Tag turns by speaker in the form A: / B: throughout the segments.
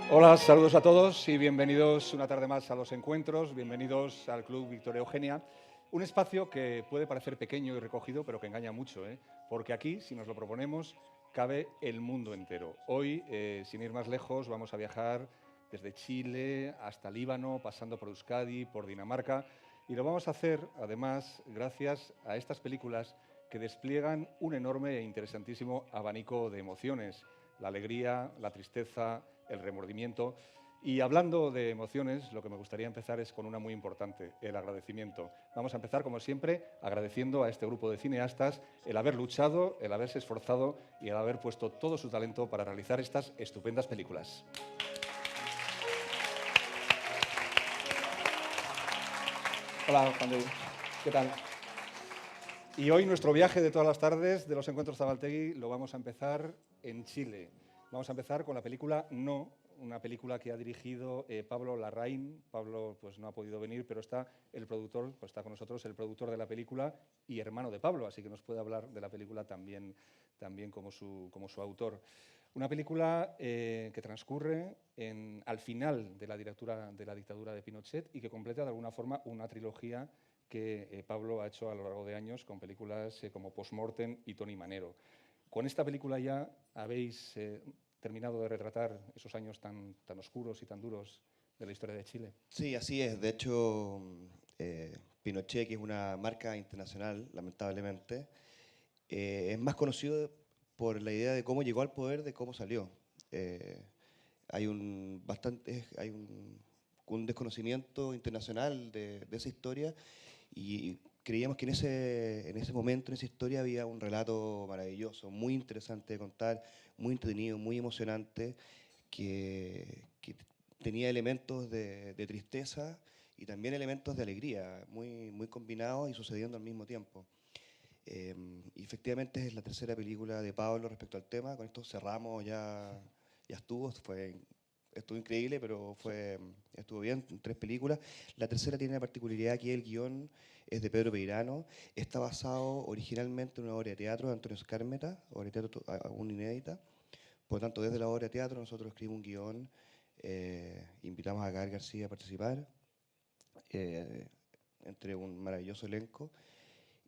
A: Hola, saludos a todos y bienvenidos una tarde más a Los Encuentros, bienvenidos al Club Victoria Eugenia, un espacio que puede parecer pequeño y recogido, pero que engaña mucho, porque aquí, si nos lo proponemos, cabe el mundo entero. Hoy, sin ir más lejos, vamos a viajar desde Chile hasta Líbano, pasando por Euskadi, por Dinamarca, y lo vamos a hacer, además, gracias a estas películas que despliegan un enorme e interesantísimo abanico de emociones, la alegría, la tristeza, el remordimiento. Y hablando de emociones, lo que me gustaría empezar es con una muy importante, el agradecimiento. Vamos a empezar, como siempre, agradeciendo a este grupo de cineastas el haber luchado, el haberse esforzado y el haber puesto todo su talento para realizar estas estupendas películas. Hola, Juan de, ¿qué tal? Y hoy nuestro viaje de todas las tardes de los Encuentros Zabaltegui lo vamos a empezar en Chile. Vamos a empezar con la película No, una película que ha dirigido Pablo Larraín. Pablo pues no ha podido venir, pero está el productor, pues está con nosotros el productor de la película y hermano de Pablo, así que nos puede hablar de la película también como su autor. Una película que transcurre al final de la dictadura de Pinochet y que completa de alguna forma una trilogía que Pablo ha hecho a lo largo de años con películas como Postmortem y Tony Manero. Con esta película ya habéis terminado de retratar esos años tan oscuros y tan duros de la historia de Chile.
B: Sí, así es. De hecho, Pinochet, que es una marca internacional, lamentablemente, es más conocido por la idea de cómo llegó al poder, de cómo salió. Eh, hay un desconocimiento internacional de esa historia y creíamos que en ese momento, en esa historia, había un relato maravilloso, muy interesante de contar, muy entretenido, muy emocionante, que tenía elementos de tristeza y también elementos de alegría, muy, muy combinados y sucediendo al mismo tiempo. Y efectivamente es la tercera película de Pablo respecto al tema. Con esto cerramos, ya estuvo increíble, pero estuvo bien, 3 películas. La tercera tiene la particularidad que el guión es de Pedro Peirano. Está basado originalmente en una obra de teatro de Antonio Skármeta, obra de teatro aún inédita. Por lo tanto, desde la obra de teatro nosotros escribimos un guión, invitamos a Gael García a participar, eh, entre un maravilloso elenco.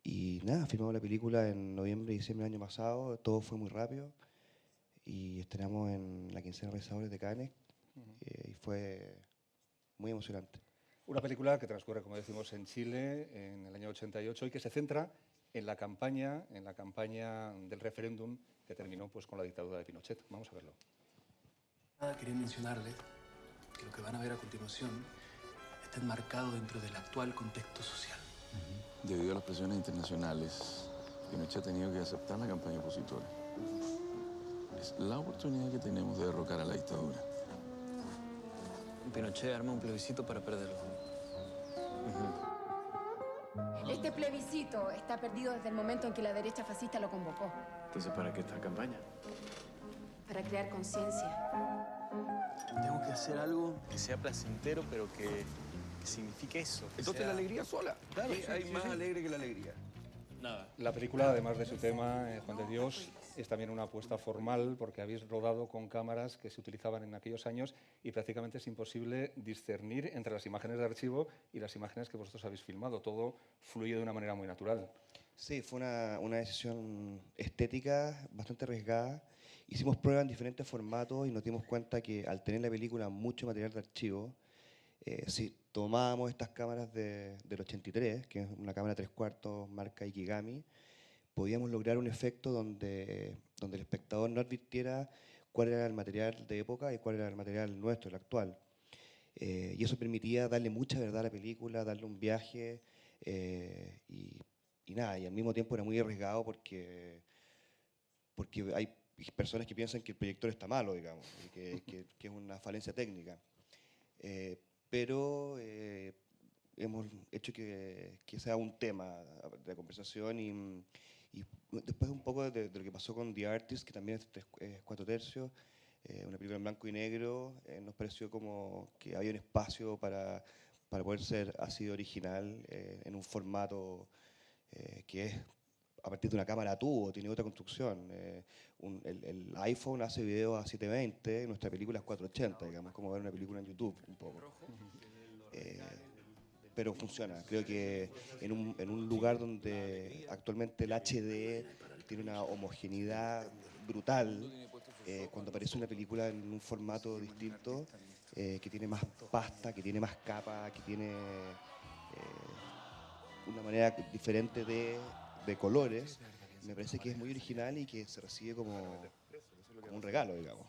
B: Y nada, filmamos la película en noviembre y diciembre del año pasado, todo fue muy rápido y estrenamos en la quincena de realizadores de Cannes y fue muy emocionante.
A: Una película que transcurre, como decimos, en Chile en el año 88 y que se centra en la campaña del referéndum que terminó pues, con la dictadura de Pinochet. Vamos a verlo.
C: Quería mencionarles que lo que van a ver a continuación está enmarcado dentro del actual contexto social.
D: Debido a las presiones internacionales, Pinochet ha tenido que aceptar la campaña opositora. Es la oportunidad que tenemos de derrocar a la dictadura.
E: Pinochet arma un plebiscito para perderlo.
F: Este plebiscito está perdido desde el momento en que la derecha fascista lo convocó.
E: Entonces, ¿para qué esta campaña?
F: Para crear conciencia.
C: Tengo que hacer algo que sea placentero, pero que signifique eso.
G: Entonces la alegría sola.
C: Claro,
G: ¿Qué
C: sí,
G: hay
C: sí,
G: más
C: sí.
G: alegre que la alegría?
C: Nada.
A: La película, además de su tema, Juan de Dios, es también una apuesta formal porque habéis rodado con cámaras que se utilizaban en aquellos años y prácticamente es imposible discernir entre las imágenes de archivo y las imágenes que vosotros habéis filmado. Todo fluye de una manera muy natural.
B: Sí, fue una decisión estética bastante arriesgada. Hicimos pruebas en diferentes formatos y nos dimos cuenta que al tener la película mucho material de archivo, si tomábamos estas cámaras del 83, que es una cámara 3/4 marca Ikigami, podíamos lograr un efecto donde el espectador no advirtiera cuál era el material de época y cuál era el material nuestro, el actual. Y eso permitía darle mucha verdad a la película, darle un viaje y nada, y al mismo tiempo era muy arriesgado porque hay personas que piensan que el proyector está malo, digamos, y que es una falencia técnica. Pero hemos hecho que sea un tema de conversación y después un poco de lo que pasó con The Artist, que también es 4/3, una película en blanco y negro, nos pareció como que había un espacio para poder ser así original en un formato que es a partir de una cámara a tubo, tiene otra construcción. El iPhone hace video a 720, nuestra película es 480, digamos, como ver una película en YouTube un poco. Pero funciona. Creo que en un lugar donde actualmente el HD tiene una homogeneidad brutal, cuando aparece una película en un formato distinto, que tiene más pasta, que tiene más capa, que tiene una manera diferente de colores, me parece que es muy original y que se recibe como un regalo, digamos.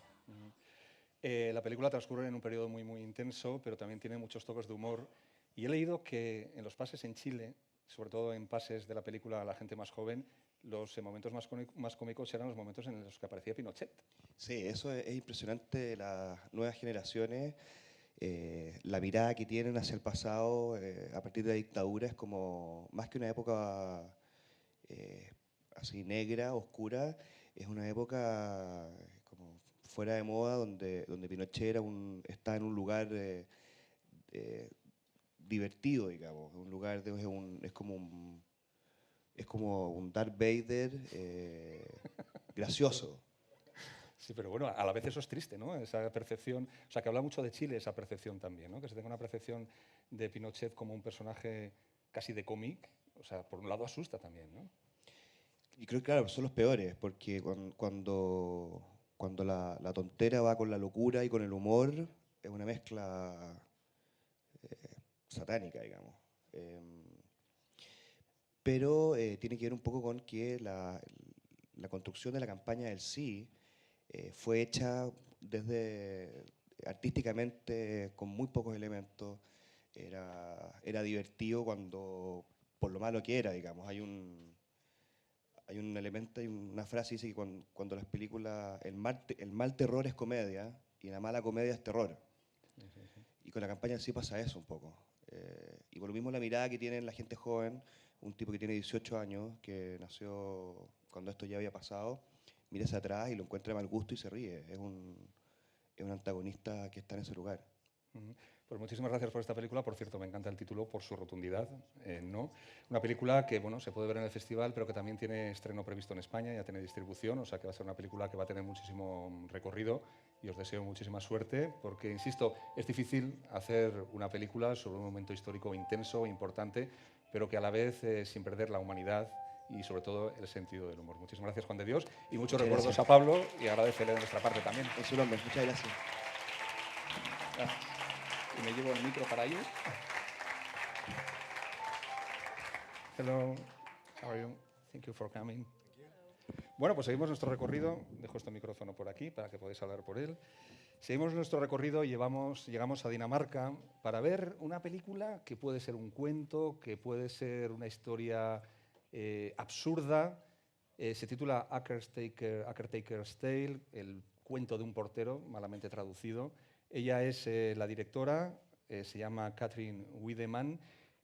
A: La película transcurre en un periodo muy, muy intenso, pero también tiene muchos toques de humor. Y he leído que en los pases en Chile, sobre todo en pases de la película a la gente más joven, los momentos más cómicos eran los momentos en los que aparecía Pinochet.
B: Sí, eso es impresionante. Las nuevas generaciones, la mirada que tienen hacia el pasado a partir de la dictadura es como, más que una época así negra, oscura, es una época como fuera de moda donde Pinochet está en un lugar divertido, digamos, un lugar es como un Darth Vader gracioso.
A: Sí, pero bueno, a la vez eso es triste, ¿no? Esa percepción, o sea, que habla mucho de Chile esa percepción también, ¿no? Que se tenga una percepción de Pinochet como un personaje casi de cómic, o sea, por un lado asusta también, ¿no?
B: Y creo que, claro, son los peores, porque cuando la tontera va con la locura y con el humor, es una mezcla satánica, digamos. Pero tiene que ver un poco con que la construcción de la campaña del sí fue hecha artísticamente con muy pocos elementos. Era divertido por lo malo que era, digamos. Hay un elemento, hay una frase que dice que cuando las películas, el mal terror es comedia y la mala comedia es terror. Y con la campaña en sí pasa eso un poco. Y por lo mismo la mirada que tiene la gente joven, un tipo que tiene 18 años, que nació cuando esto ya había pasado, mira hacia atrás y lo encuentra de mal gusto y se ríe. Es un antagonista que está en ese lugar.
A: Pues muchísimas gracias por esta película. Por cierto, me encanta el título por su rotundidad, ¿no? Una película que, bueno, se puede ver en el festival, pero que también tiene estreno previsto en España, ya tiene distribución, o sea que va a ser una película que va a tener muchísimo recorrido y os deseo muchísima suerte porque, insisto, es difícil hacer una película sobre un momento histórico intenso, importante, pero que a la vez sin perder la humanidad y sobre todo el sentido del humor. Muchísimas gracias, Juan de Dios, y muchos recuerdos
B: gracias
A: a Pablo y agradecerle de nuestra parte también.
B: En su nombre, muchas gracias.
A: Y me llevo el micro para ir. Hello, how are you? Thank you for coming. Bueno, pues seguimos nuestro recorrido. Dejo este micrófono por aquí para que podáis hablar por él. Seguimos nuestro recorrido y llegamos a Dinamarca para ver una película que puede ser un cuento, que puede ser una historia absurda. Se titula Akertaker's Tale, el cuento de un portero, malamente traducido. Ella es la directora, se llama Katrin Wiedemann,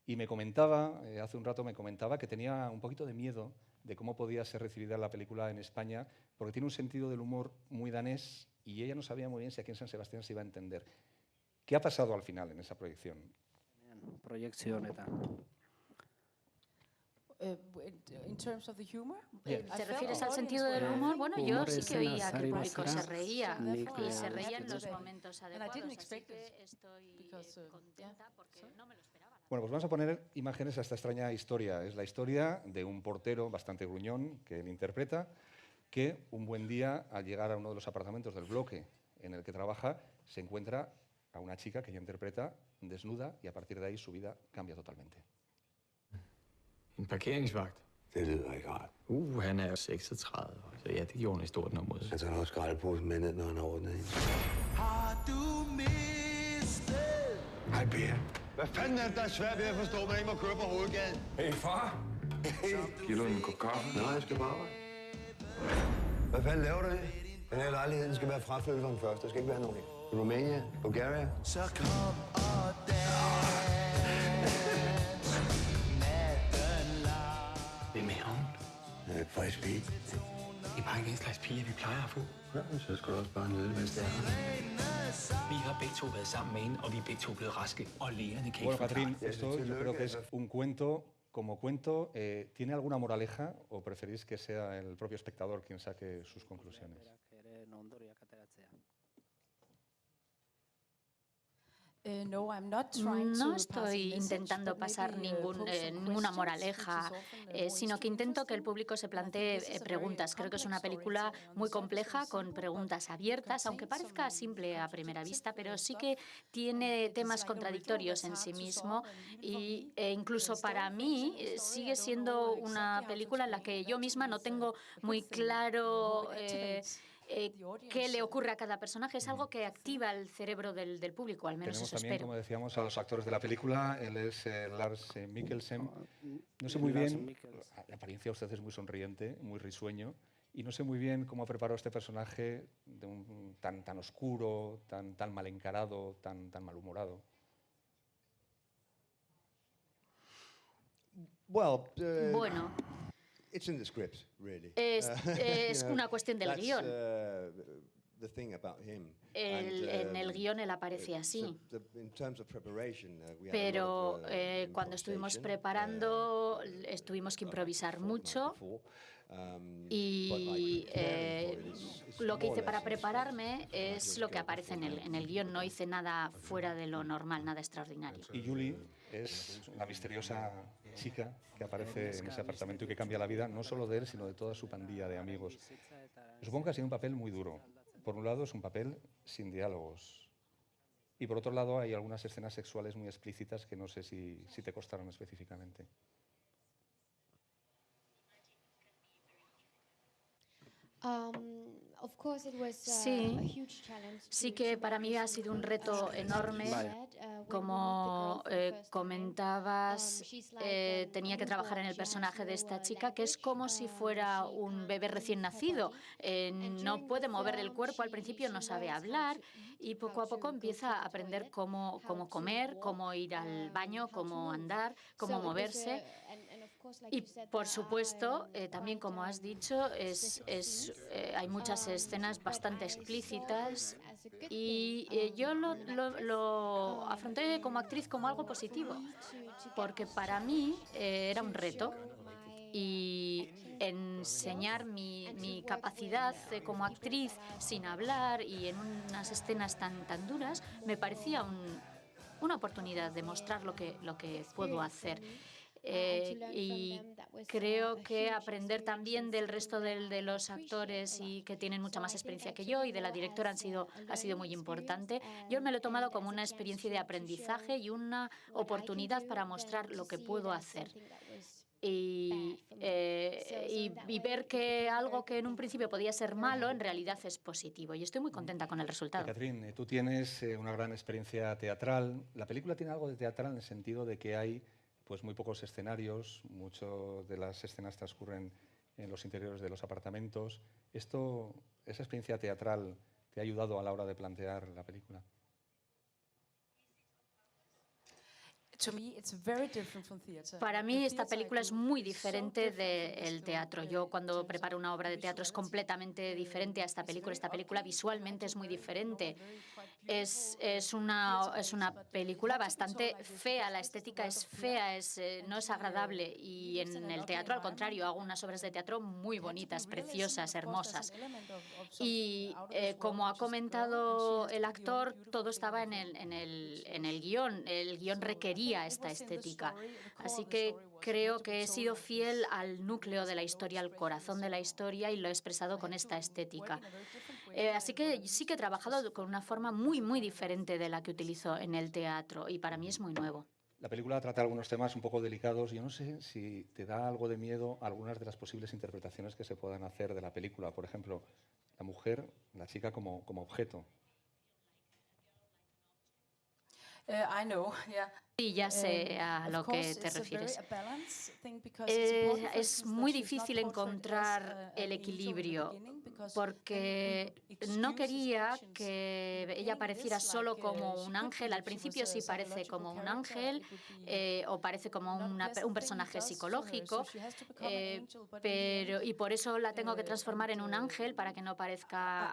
A: y me comentaba, hace un rato me comentaba que tenía un poquito de miedo de cómo podía ser recibida la película en España, porque tiene un sentido del humor muy danés y ella no sabía muy bien si aquí en San Sebastián se iba a entender. ¿Qué ha pasado al final en esa proyección?
G: Proyección eta.
H: In terms of the humor,
F: ¿Te refieres al sentido del humor? Bueno, yo sí que oía que el público se reía y se reía en los momentos adecuados, así que estoy contenta porque no me lo esperaba.
A: Bueno, pues vamos a poner imágenes a esta extraña historia. Es la historia de un portero bastante gruñón que él interpreta, que un buen día, al llegar a uno de los apartamentos del bloque en el que trabaja, se encuentra a una chica que ella interpreta desnuda y a partir de ahí su vida cambia totalmente.
E: En parkeringsvagt.
I: Det lyder ikke rart.
E: Han er 36, så ja, det gjorde han et stort nummer ud.
I: Han tager også skraldeposen med ned, når han har ordnet hende.
J: Har du mistet?
I: Hej, Per. Hvad fanden er det, der er svært ved at forstå, at man ikke må køre på hovedgaden?
D: Hey, far! Giver du en kop kaffe?
I: Nej, jeg skal bare arbejde. Hvad fanden laver du det? Den her lejlighed den skal være fraflyttet fra den første. Der skal ikke være nogen. Romania, Bulgaria.
J: Så kom og dans.
E: Hvem er hun?
I: Frisk pige.
E: Det er bare ikke en slags pige, vi plejer at få.
I: Ja, så skal du også bare nyde, hvis det er.
E: Vi har begge to været sammen med hende, og vi er begge to blevet raske og lærerne kan
A: Bueno,
E: ikke
A: Katrin,
E: forklare.
A: esto yo creo que es un cuento como cuento, ¿tiene alguna moraleja o preferís que sea el propio espectador quien saque sus conclusiones?
F: No estoy intentando pasar ninguna moraleja, sino que intento que el público se plantee preguntas. Creo que es una película muy compleja, con preguntas abiertas, aunque parezca simple a primera vista, pero sí que tiene temas contradictorios en sí mismo e incluso para mí sigue siendo una película en la que yo misma no tengo muy claro qué le ocurre a cada personaje. Es algo que activa el cerebro del público, al menos
A: Tenemos
F: eso
A: también,
F: espero.
A: como decíamos, a los actores de la película. Él es Lars Mikkelsen. No sé muy bien, la apariencia de usted es muy sonriente, muy risueño, y no sé muy bien cómo ha preparado este personaje tan oscuro, tan mal encarado, tan malhumorado.
F: Bueno, es una cuestión del guión. En el guión él aparece así. Pero cuando estuvimos preparando, tuvimos que improvisar mucho. Y lo que hice para prepararme es lo que aparece en el guión. No hice nada fuera de lo normal, nada extraordinario.
A: Y Julie es la misteriosa chica que aparece en ese apartamento y que cambia la vida no solo de él, sino de toda su pandilla de amigos. Supongo que ha sido un papel muy duro. Por un lado, es un papel sin diálogos. Y por otro lado, hay algunas escenas sexuales muy explícitas que no sé si te costaron específicamente.
F: Sí que para mí ha sido un reto enorme. Como comentabas, tenía que trabajar en el personaje de esta chica, que es como si fuera un bebé recién nacido. No puede mover el cuerpo, al principio no sabe hablar y poco a poco empieza a aprender cómo comer, cómo ir al baño, cómo andar, cómo moverse. Y por supuesto, también como has dicho, hay muchas escenas bastante explícitas y yo lo afronté como actriz como algo positivo, porque para mí era un reto y enseñar mi capacidad como actriz sin hablar y en unas escenas tan duras me parecía una oportunidad de mostrar lo que puedo hacer. Y creo que aprender también del resto de los actores y que tienen mucha más experiencia que yo y de la directora ha sido muy importante. Yo me lo he tomado como una experiencia de aprendizaje y una oportunidad para mostrar lo que puedo hacer. Y ver que algo que en un principio podía ser malo, en realidad es positivo. Y estoy muy contenta con el resultado.
A: Catherine, tú tienes una gran experiencia teatral. La película tiene algo de teatral en el sentido de que hay pues muy pocos escenarios, muchas de las escenas transcurren en los interiores de los apartamentos. ¿Esa experiencia teatral te ha ayudado a la hora de plantear la película?
F: Para mí esta película es muy diferente del teatro. Yo cuando preparo una obra de teatro es completamente diferente a esta película. Esta película visualmente es muy diferente. Es una película bastante fea, la estética es fea, no es agradable. Y en el teatro, al contrario, hago unas obras de teatro muy bonitas, preciosas, hermosas. Y como ha comentado el actor, todo estaba en el guión. El guión requería esta estética. Así que creo que he sido fiel al núcleo de la historia, al corazón de la historia y lo he expresado con esta estética. Así que sí que he trabajado con una forma muy diferente de la que utilizo en el teatro y para mí es muy nuevo.
A: La película trata algunos temas un poco delicados. Yo no sé si te da algo de miedo algunas de las posibles interpretaciones que se puedan hacer de la película. Por ejemplo, la mujer, la chica como objeto.
F: Sí, ya sé a lo que te refieres. Es muy difícil encontrar el equilibrio porque no quería que ella pareciera solo como un ángel. Al principio sí parece como un ángel o parece como un personaje psicológico, y por eso la tengo que transformar en un ángel para que no parezca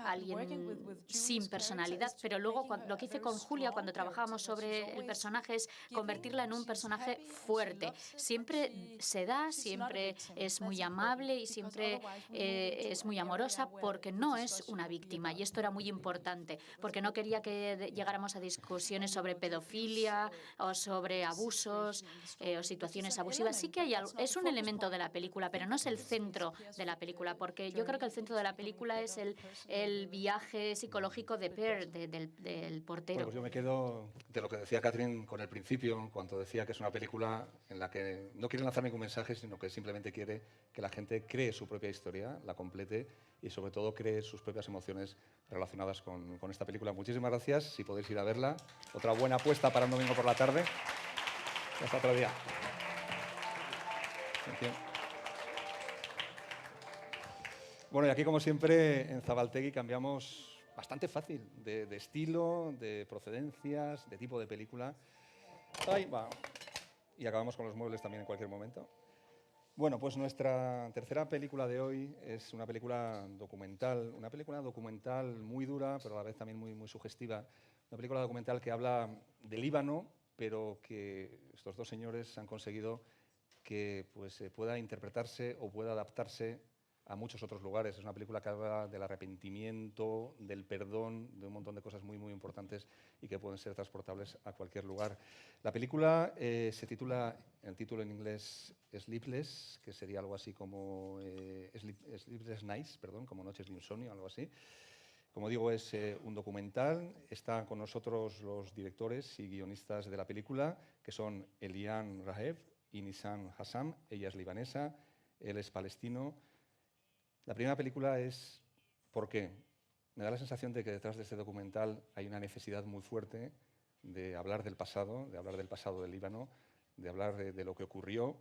F: alguien sin personalidad. Pero luego lo que hice con Julia cuando trabajábamos sobre el personaje es convertirla en un personaje fuerte. Siempre se da, siempre es muy amable y siempre es muy amorosa porque no es una víctima. Y esto era muy importante porque no quería que llegáramos a discusiones sobre pedofilia o sobre abusos o situaciones abusivas. Sí que es un elemento de la película, pero no es el centro de la película, porque yo creo que el centro de la película es el viaje psicológico de Pearl, del portero.
A: Bueno, pues yo me quedo de lo que decía Catherine con el principio, cuando decía que es una película en la que no quiere lanzar ningún mensaje, sino que simplemente quiere que la gente cree su propia historia, la complete y sobre todo cree sus propias emociones relacionadas con esta película. Muchísimas gracias, si podéis ir a verla. Otra buena apuesta para un domingo por la tarde. Hasta otro día. Bueno, y aquí como siempre en Zabaltegui cambiamos bastante fácil de estilo, de procedencias, de tipo de película. Ahí va. Y acabamos con los muebles también en cualquier momento. Bueno, pues nuestra tercera película de hoy es una película documental muy dura, pero a la vez también muy, muy sugestiva. Una película documental que habla de Líbano, pero que estos dos señores han conseguido que pues, pueda interpretarse o pueda adaptarse a muchos otros lugares. Es una película que habla del arrepentimiento, del perdón, de un montón de cosas muy, muy importantes y que pueden ser transportables a cualquier lugar. La película se titula, el título en inglés, Sleepless, que sería algo así como Sleepless Nights, perdón, como Noches de Insomnio, algo así. Como digo, es un documental. Están con nosotros los directores y guionistas de la película, que son Elian Rahev y Nissan Hassam. Ella es libanesa, él es palestino. La primera película es ¿por qué? Me da la sensación de que detrás de este documental hay una necesidad muy fuerte de hablar del pasado del Líbano, de hablar de lo que ocurrió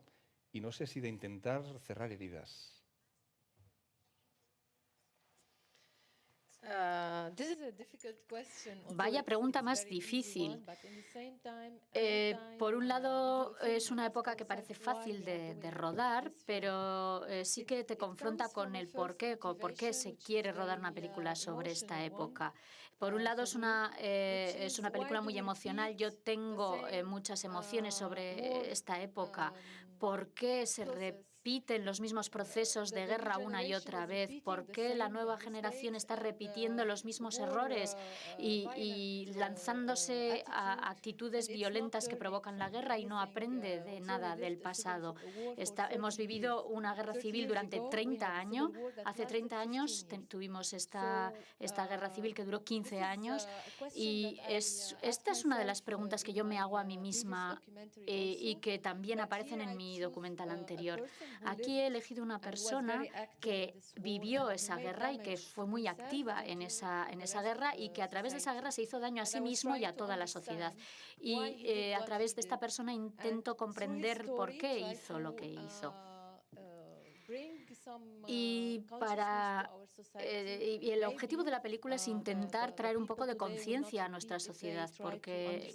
A: y no sé si de intentar cerrar heridas.
F: Vaya pregunta más difícil. Por un lado, es una época que parece fácil de rodar, pero sí que te confronta con el por qué se quiere rodar una película sobre esta época. Por un lado, es una película muy emocional. Yo tengo muchas emociones sobre esta época. ¿Por qué se repiten los mismos procesos de guerra una y otra vez? ¿Por qué la nueva generación está repitiendo los mismos errores y lanzándose a actitudes violentas que provocan la guerra y no aprende de nada del pasado? Hemos vivido una guerra civil durante 30 años. Hace 30 años tuvimos esta guerra civil que duró 15 años y esta es una de las preguntas que yo me hago a mí misma y que también aparecen en mi documental anterior. Aquí he elegido una persona que vivió esa guerra y que fue muy activa en esa guerra y que a través de esa guerra se hizo daño a sí mismo y a toda la sociedad. Y a través de esta persona intento comprender por qué hizo lo que hizo. Y el objetivo de la película es intentar traer un poco de conciencia a nuestra sociedad, porque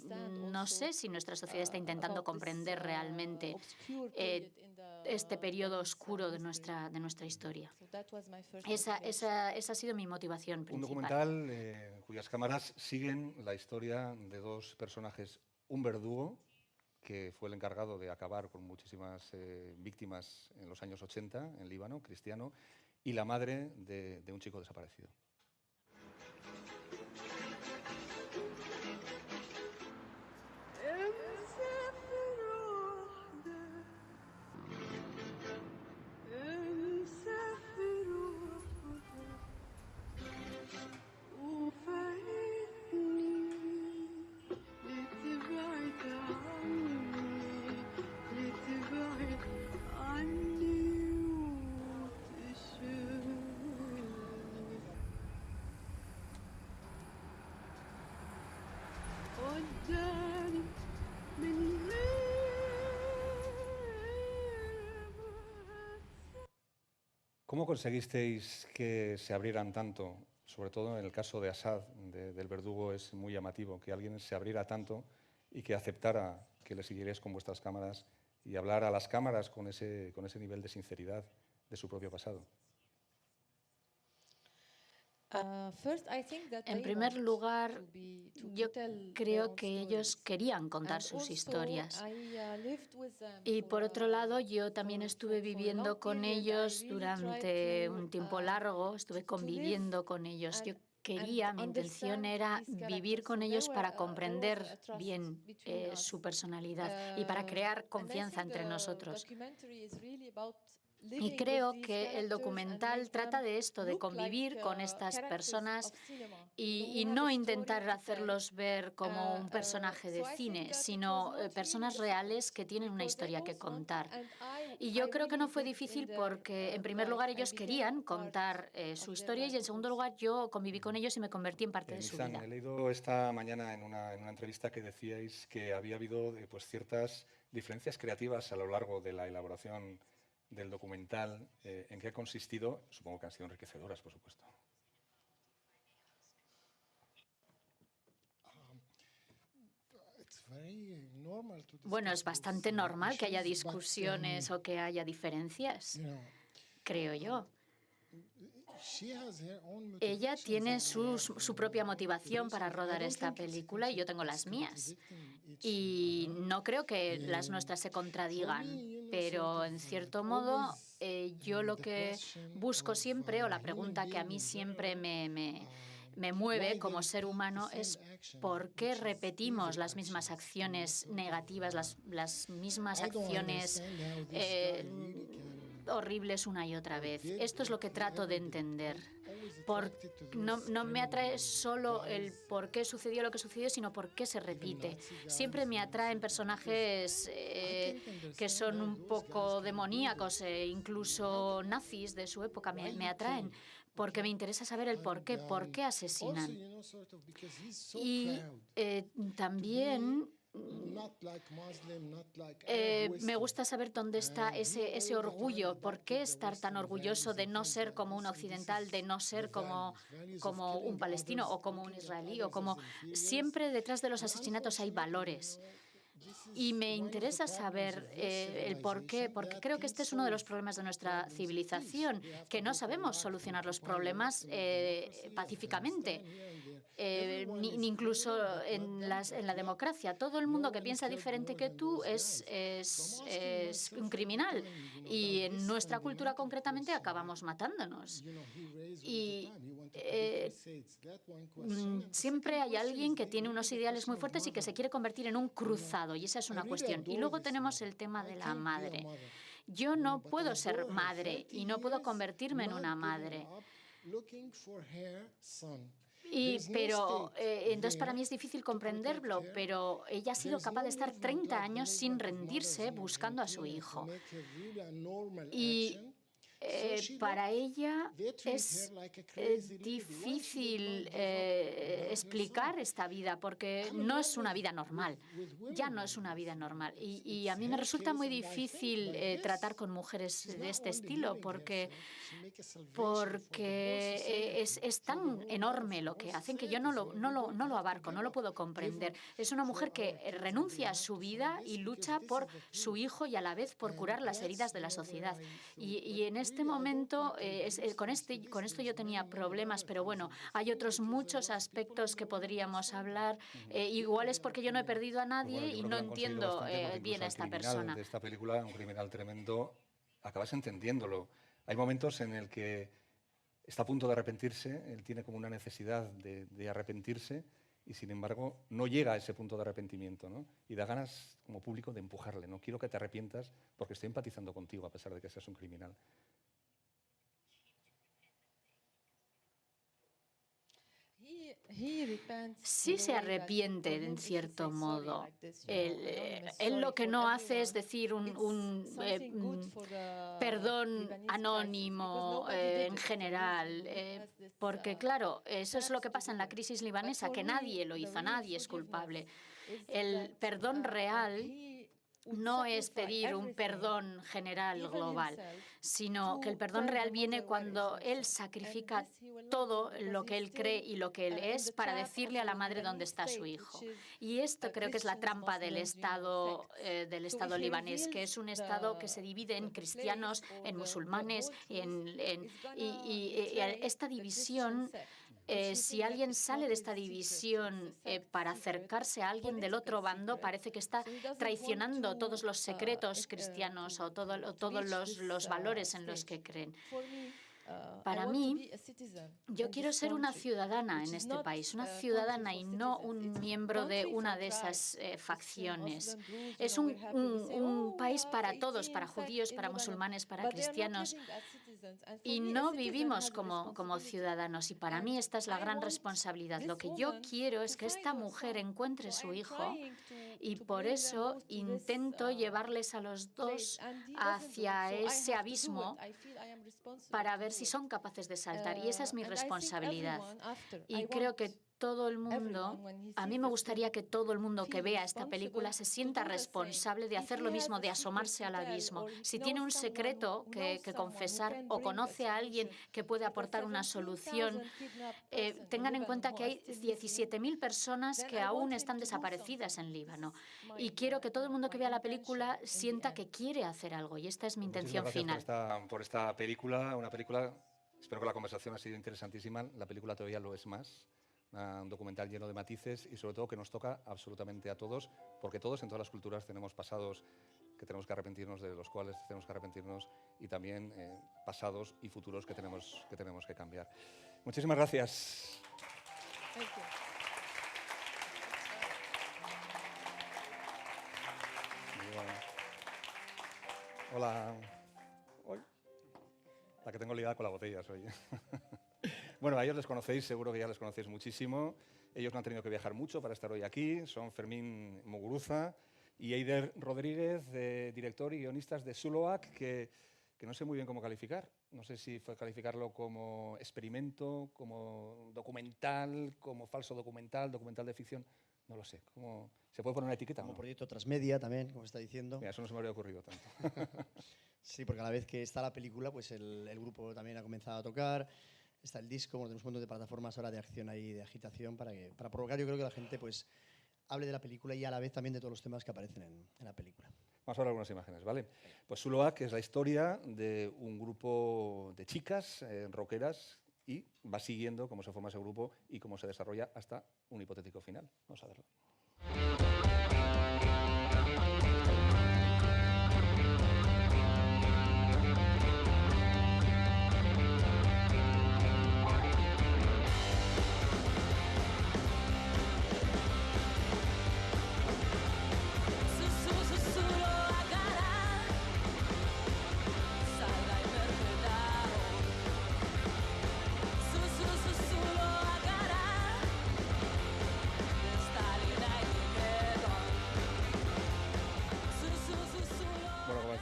F: no sé si nuestra sociedad está intentando comprender realmente este periodo oscuro de nuestra historia. Esa ha sido mi motivación principal.
A: Un documental cuyas cámaras siguen la historia de dos personajes, un verdugo, que fue el encargado de acabar con muchísimas víctimas en los años 80 en Líbano, cristiano, y la madre de un chico desaparecido. ¿Cómo conseguisteis que se abrieran tanto? Sobre todo en el caso de Assad, del verdugo, es muy llamativo que alguien se abriera tanto y que aceptara que le siguierais con vuestras cámaras y hablar a las cámaras con ese nivel de sinceridad de su propio pasado.
F: En primer lugar, yo creo que ellos querían contar sus historias. Y por otro lado, yo también estuve viviendo con ellos durante un tiempo largo, estuve conviviendo con ellos. Mi intención era vivir con ellos para comprender bien su personalidad y para crear confianza entre nosotros. Y creo que el documental trata de esto, de convivir con estas personas y no intentar hacerlos ver como un personaje de cine, sino personas reales que tienen una historia que contar. Y yo creo que no fue difícil porque, en primer lugar, ellos querían contar su historia y, en segundo lugar, yo conviví con ellos y me convertí en parte de su vida.
A: He leído esta mañana en una entrevista que decíais que había habido pues, ciertas diferencias creativas a lo largo de la elaboración del documental. ¿En qué ha consistido? Supongo que han sido enriquecedoras, por supuesto.
F: Bueno, es bastante normal que haya discusiones o que haya diferencias, creo yo. Ella tiene su propia motivación para rodar esta película y yo tengo las mías. Y no creo que las nuestras se contradigan, pero en cierto modo yo lo que busco siempre, o la pregunta que a mí siempre me mueve como ser humano, es por qué repetimos las mismas acciones negativas, las mismas acciones horribles una y otra vez. Esto es lo que trato de entender. No me atrae solo el por qué sucedió lo que sucedió, sino por qué se repite. Siempre me atraen personajes que son un poco demoníacos, incluso nazis de su época me atraen, porque me interesa saber el por qué asesinan. Y también me gusta saber dónde está ese orgullo. ¿Por qué estar tan orgulloso de no ser como un occidental, de no ser como un palestino o como un israelí? Siempre detrás de los asesinatos hay valores. Y me interesa saber el por qué, porque creo que este es uno de los problemas de nuestra civilización, que no sabemos solucionar los problemas pacíficamente. Ni incluso en la democracia. Todo el mundo que piensa diferente que tú es un criminal. Y en nuestra cultura concretamente acabamos matándonos. Y siempre hay alguien que tiene unos ideales muy fuertes y que se quiere convertir en un cruzado. Y esa es una cuestión. Y luego tenemos el tema de la madre. Yo no puedo ser madre y no puedo convertirme en una madre. Pero entonces para mí es difícil comprenderlo, pero ella ha sido capaz de estar 30 años sin rendirse buscando a su hijo. Y para ella es difícil explicar esta vida porque no es una vida normal. Ya no es una vida normal. Y a mí me resulta muy difícil tratar con mujeres de este estilo porque es tan enorme lo que hacen que yo no lo abarco, no lo puedo comprender. Es una mujer que renuncia a su vida y lucha por su hijo y a la vez por curar las heridas de la sociedad. Y en este momento, con esto yo tenía problemas, pero bueno, hay otros muchos aspectos que podríamos hablar. Igual es porque yo no he perdido a nadie y no entiendo bien a esta persona.
A: De esta película, un criminal tremendo, acabas entendiéndolo. Hay momentos en el que está a punto de arrepentirse, él tiene como una necesidad de arrepentirse y, sin embargo, no llega a ese punto de arrepentimiento, ¿no? Y da ganas, como público, de empujarle. No quiero que te arrepientas porque estoy empatizando contigo a pesar de que seas un criminal.
F: Sí se arrepiente, en cierto modo. Él lo que no hace es decir un perdón anónimo en general, porque, claro, eso es lo que pasa en la crisis libanesa, que nadie lo hizo, nadie es culpable. El perdón real no es pedir un perdón general global, sino que el perdón real viene cuando él sacrifica todo lo que él cree y lo que él es para decirle a la madre dónde está su hijo. Y esto creo que es la trampa del Estado libanés, que es un Estado que se divide en cristianos, en musulmanes, y esta división, si alguien sale de esta división para acercarse a alguien del otro bando, parece que está traicionando todos los secretos cristianos o todos los valores en los que creen. Para mí, yo quiero ser una ciudadana en este país, una ciudadana y no un miembro de una de esas facciones. Es un país para todos, para judíos, para musulmanes, para cristianos, y no vivimos como ciudadanos. Y para mí esta es la gran responsabilidad. Lo que yo quiero es que esta mujer encuentre su hijo, y por eso intento llevarles a los dos hacia ese abismo para ver si son capaces de saltar. Y esa es mi responsabilidad. Y creo que todo el mundo, a mí me gustaría que todo el mundo que vea esta película se sienta responsable de hacer lo mismo, de asomarse al abismo. Si tiene un secreto que confesar o conoce a alguien que puede aportar una solución, tengan en cuenta que hay 17.000 personas que aún están desaparecidas en Líbano. Y quiero que todo el mundo que vea la película sienta que quiere hacer algo. Y esta es mi intención final.
A: Por esta película, una película, espero que la conversación ha sido interesantísima. La película todavía lo es más. Un documental lleno de matices y sobre todo que nos toca absolutamente a todos, porque todos en todas las culturas tenemos pasados que tenemos que arrepentirnos, de los cuales tenemos que arrepentirnos, y también pasados y futuros que tenemos que cambiar. Muchísimas gracias. Hola. Hoy. La que tengo liada con las botellas hoy. Bueno, a ellos les conocéis, seguro que ya les conocéis muchísimo. Ellos no han tenido que viajar mucho para estar hoy aquí. Son Fermín Muguruza y Eider Rodríguez, director y guionistas de Zuloac, que no sé muy bien cómo calificar. No sé si fue calificarlo como experimento, como documental, como falso documental, documental de ficción. No lo sé. ¿Cómo se puede poner una etiqueta?
K: Como proyecto transmedia también, como está diciendo.
A: Mira, eso no se me habría ocurrido tanto.
K: Sí, porque a la vez que está la película, pues el grupo también ha comenzado a tocar. Está el disco, tenemos un montón de plataformas ahora de acción ahí, de agitación, para provocar, yo creo que la gente pues hable de la película y a la vez también de todos los temas que aparecen en la película.
A: Vamos a ver algunas imágenes, ¿vale? Pues Zuloac es la historia de un grupo de chicas rockeras y va siguiendo cómo se forma ese grupo y cómo se desarrolla hasta un hipotético final. Vamos a verlo.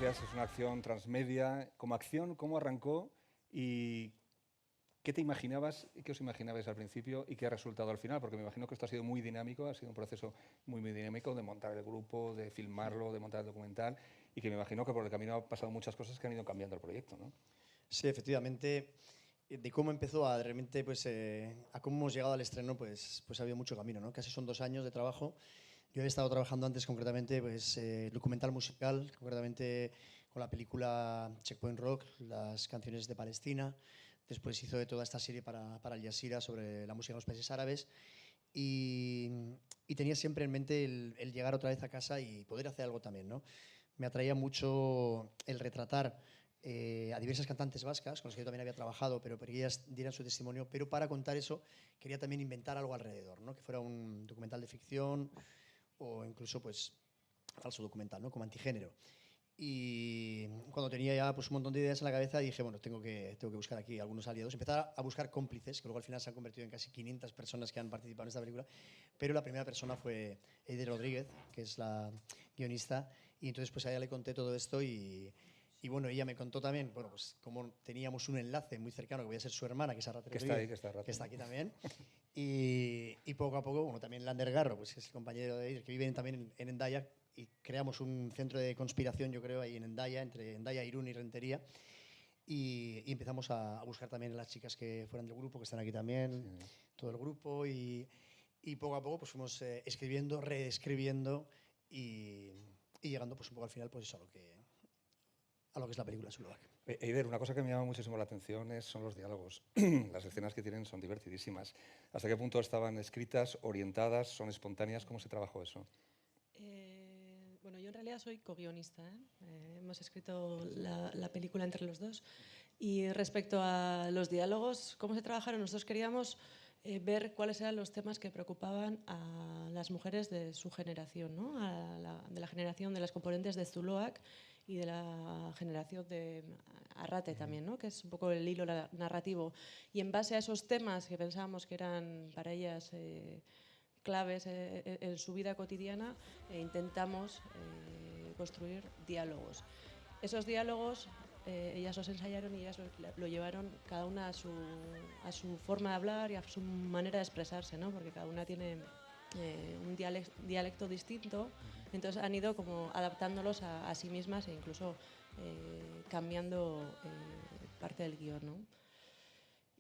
A: Es una acción transmedia. Como acción, ¿cómo arrancó y qué te imaginabas y qué os imaginabais al principio y qué ha resultado al final? Porque me imagino que esto ha sido muy dinámico, ha sido un proceso muy dinámico de montar el grupo, de filmarlo, de montar el documental, y que me imagino que por el camino han pasado muchas cosas que han ido cambiando el proyecto, ¿no?
K: Sí, efectivamente. De cómo empezó a realmente, pues, a cómo hemos llegado al estreno, pues ha habido mucho camino, ¿no? Casi son 2 años de trabajo. Yo he estado trabajando antes concretamente pues, documental musical, concretamente con la película Checkpoint Rock, las canciones de Palestina. Después hizo de toda esta serie para Al Jazeera sobre la música en los países árabes. Y tenía siempre en mente el llegar otra vez a casa y poder hacer algo también, ¿no? Me atraía mucho el retratar a diversas cantantes vascas, con las que yo también había trabajado, pero que ellas dieran su testimonio. Pero para contar eso quería también inventar algo alrededor, ¿no? Que fuera un documental de ficción, o incluso pues falso documental, ¿no? Como antigénero. Y cuando tenía ya pues, un montón de ideas en la cabeza dije, bueno, tengo que buscar aquí algunos aliados, empezar a buscar cómplices, que luego al final se han convertido en casi 500 personas que han participado en esta película, pero la primera persona fue Eider Rodríguez, que es la guionista, y entonces pues a ella le conté todo esto y bueno, ella me contó también, bueno, pues como teníamos un enlace muy cercano, que voy a ser su hermana, que es Arrat Rodríguez, que está aquí también. Y poco a poco, bueno, también Lander Garro, pues es el compañero de Eider, que vive también en Hendaya, y creamos un centro de conspiración, yo creo, ahí en Hendaya, entre Hendaya, Irún y Rentería. Y empezamos a buscar también a las chicas que fueran del grupo, que están aquí también, todo el grupo. Y poco a poco pues fuimos escribiendo, reescribiendo y llegando pues un poco al final pues eso, a lo que es la película Zuluaga.
A: Eider, una cosa que me llama muchísimo la atención son los diálogos. Las escenas que tienen son divertidísimas. ¿Hasta qué punto estaban escritas, orientadas, son espontáneas? ¿Cómo se trabajó eso?
L: Bueno, yo en realidad soy co-guionista. Hemos escrito la película entre los dos. Y respecto a los diálogos, ¿cómo se trabajaron? Nosotros queríamos ver cuáles eran los temas que preocupaban a las mujeres de su generación, ¿no? De la generación de las componentes de Zuluaga y de la generación de Arrate también, ¿no? Que es un poco el hilo narrativo. Y en base a esos temas que pensábamos que eran para ellas claves en su vida cotidiana, intentamos construir diálogos. Esos diálogos ellas los ensayaron y ellas lo llevaron cada una a su forma de hablar y a su manera de expresarse, ¿no? Porque cada una tiene un dialecto distinto, entonces han ido como adaptándolos a sí mismas e incluso cambiando parte del guión, ¿no?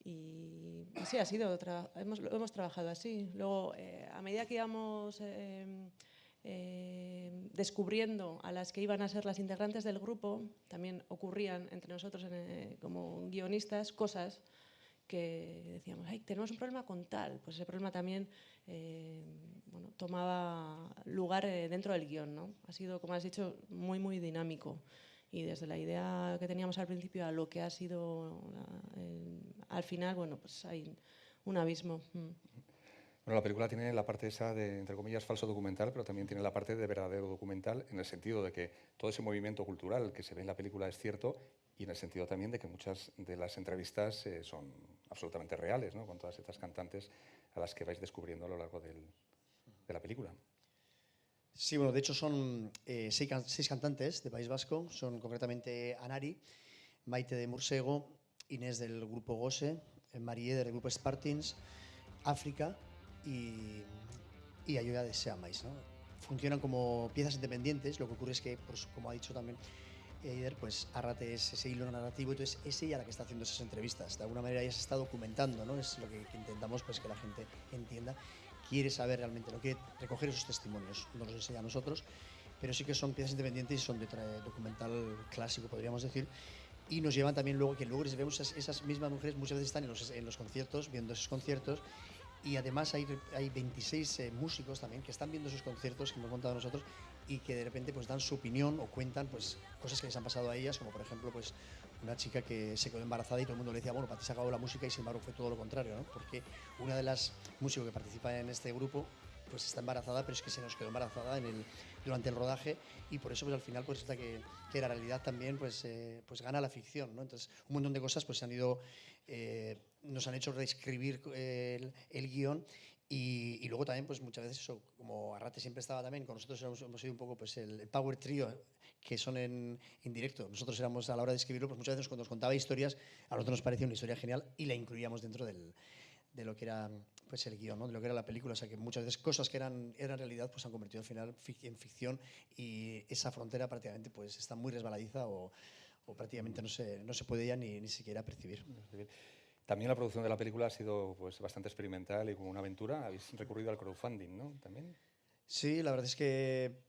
L: Y sí, lo hemos trabajado así. Luego, a medida que íbamos descubriendo a las que iban a ser las integrantes del grupo, también ocurrían entre nosotros como guionistas cosas que decíamos, ay, tenemos un problema con tal. Pues ese problema también tomaba lugar dentro del guión, ¿no? Ha sido, como has dicho, muy, muy dinámico. Y desde la idea que teníamos al principio a lo que ha sido al final, bueno, pues hay un abismo.
A: Bueno, la película tiene la parte esa de, entre comillas, falso documental, pero también tiene la parte de verdadero documental, en el sentido de que todo ese movimiento cultural que se ve en la película es cierto, y en el sentido también de que muchas de las entrevistas son absolutamente reales, ¿no? Con todas estas cantantes a las que vais descubriendo a lo largo de la película.
K: Sí, bueno, de hecho son 6 cantantes de País Vasco, son concretamente Anari, Maite de Mursego, Inés del grupo Gose, Marie del grupo Spartins, África y Ayuda de Seamais, ¿no? Funcionan como piezas independientes, lo que ocurre es que, pues, como ha dicho también Eider, pues Arrate es ese hilo narrativo, entonces es ella la que está haciendo esas entrevistas, de alguna manera ella se está documentando, ¿no? Es lo que intentamos, pues, que la gente entienda. Quiere saber realmente, lo quiere recoger esos testimonios, no los enseña a nosotros, pero sí que son piezas independientes y son de documental clásico, podríamos decir, y nos llevan también luego, que luego les vemos esas mismas mujeres muchas veces están en los conciertos, viendo esos conciertos, y además hay 26 músicos también que están viendo esos conciertos que hemos montado nosotros y que de repente pues dan su opinión o cuentan pues cosas que les han pasado a ellas, como por ejemplo pues una chica que se quedó embarazada y todo el mundo le decía, bueno, para ti se acabó la música, y sin embargo fue todo lo contrario, ¿no? Porque una de las músicos que participa en este grupo pues está embarazada, pero es que se nos quedó embarazada durante el rodaje, y por eso pues al final pues resulta que la realidad también pues gana la ficción, ¿no? Entonces un montón de cosas pues se han ido, nos han hecho reescribir el guión. Y luego también, pues muchas veces eso, como Arrate siempre estaba también, con nosotros hemos sido un poco pues el power trio, que son en directo. Nosotros éramos, a la hora de escribirlo, pues muchas veces cuando nos contaba historias, a nosotros nos parecía una historia genial y la incluíamos dentro de lo que era pues el guión, ¿no? De lo que era la película. O sea que muchas veces cosas que eran realidad pues se han convertido al final en ficción, y esa frontera prácticamente pues está muy resbaladiza o prácticamente no se puede ya ni siquiera percibir.
A: También la producción de la película ha sido pues bastante experimental y como una aventura. Habéis recurrido al crowdfunding, ¿no? También.
K: Sí, la verdad es que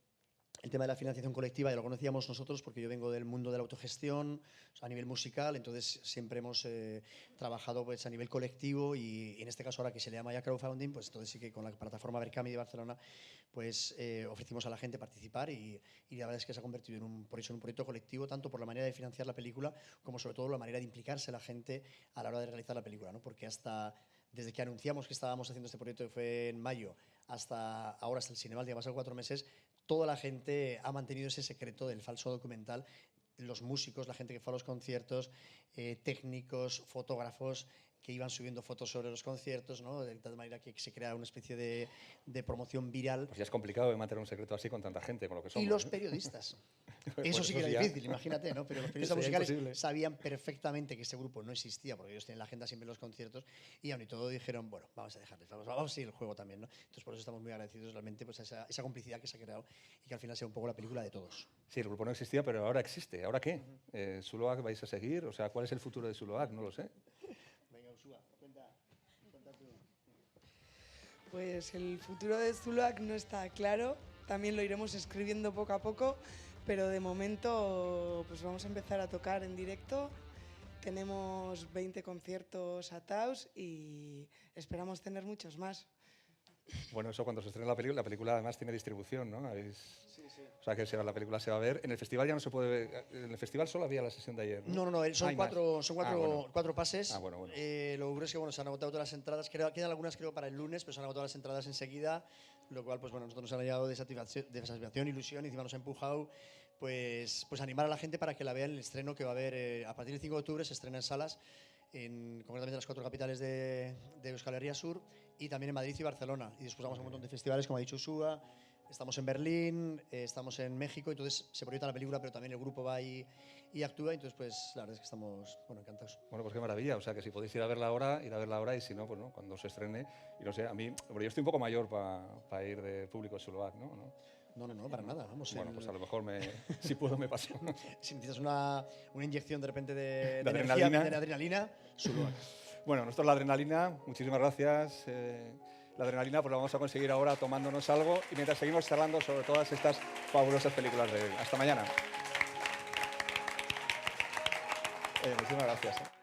K: el tema de la financiación colectiva ya lo conocíamos nosotros, porque yo vengo del mundo de la autogestión, o sea, a nivel musical, entonces siempre hemos trabajado pues, a nivel colectivo, y en este caso ahora que se le llama ya crowdfunding, pues entonces sí que con la plataforma Berkami de Barcelona pues ofrecimos a la gente participar, y la verdad es que se ha convertido en un proyecto colectivo, tanto por la manera de financiar la película como sobre todo la manera de implicarse la gente a la hora de realizar la película, ¿no? Porque desde que anunciamos que estábamos haciendo este proyecto, que fue en mayo, hasta ahora, hasta el Cineval, que han pasado 4 meses, toda la gente ha mantenido ese secreto del falso documental. Los músicos, la gente que fue a los conciertos, técnicos, fotógrafos, que iban subiendo fotos sobre los conciertos, ¿no? De tal manera que se crea una especie de promoción viral.
A: Pues ya es complicado mantener un secreto así con tanta gente, con lo que somos.
K: Y los periodistas. Eso sí que era difícil, imagínate, ¿no? Pero los periodistas musicales sabían perfectamente que ese grupo no existía, porque ellos tienen la agenda siempre en los conciertos, y aún y todo dijeron, bueno, vamos a dejarles, vamos a seguir el juego también, ¿no? Entonces por eso estamos muy agradecidos realmente pues, a esa complicidad que se ha creado y que al final sea un poco la película de todos.
A: Sí, el grupo no existía, pero ahora existe. ¿Ahora qué? ¿Zuloac vais a seguir? O sea, ¿cuál es el futuro de Zuloac? No lo sé.
K: Venga, Ursúa, cuenta tú.
M: Pues el futuro de Zuloac no está claro, también lo iremos escribiendo poco a poco, pero de momento pues vamos a empezar a tocar en directo. Tenemos 20 conciertos atados y esperamos tener muchos más.
A: Bueno, eso cuando se estrene la película además tiene distribución, ¿no?
K: Sí.
A: O sea, que la película se va a ver. En el festival ya no se puede ver. En el festival solo había la sesión de ayer, ¿no?
K: No, son cuatro pases.
A: Bueno.
K: Lo que ocurre es que se han agotado todas las entradas. Quedan algunas, creo, para el lunes, pero se han agotado las entradas enseguida, lo cual, pues bueno, nosotros nos ha llegado de satisfacción, ilusión, y encima nos ha empujado pues animar a la gente para que la vean en el estreno que va a haber a partir del 5 de octubre. Se estrena en salas, concretamente en las 4 capitales de Euskal Herria Sur, y también en Madrid y Barcelona. Y después vamos a un montón de festivales, como ha dicho Ursúa. Estamos en Berlín, estamos en México, entonces se proyecta la película, pero también el grupo va y actúa, entonces pues la verdad es que estamos encantados.
A: Bueno, pues qué maravilla, o sea que si podéis ir a verla ahora, y si no, pues no, cuando se estrene. Y no sé, a mí, yo estoy un poco mayor para ir de público a Zuloac, ¿no?
K: No, para nada. Vamos,
A: bueno, pues a lo mejor si puedo me paso.
K: Si necesitas una inyección de repente de
A: adrenalina,
K: Zuloac.
A: Bueno, nosotros la adrenalina, muchísimas gracias. La adrenalina pues la vamos a conseguir ahora tomándonos algo y mientras seguimos charlando sobre todas estas fabulosas películas de él. Hasta mañana. Muchísimas gracias.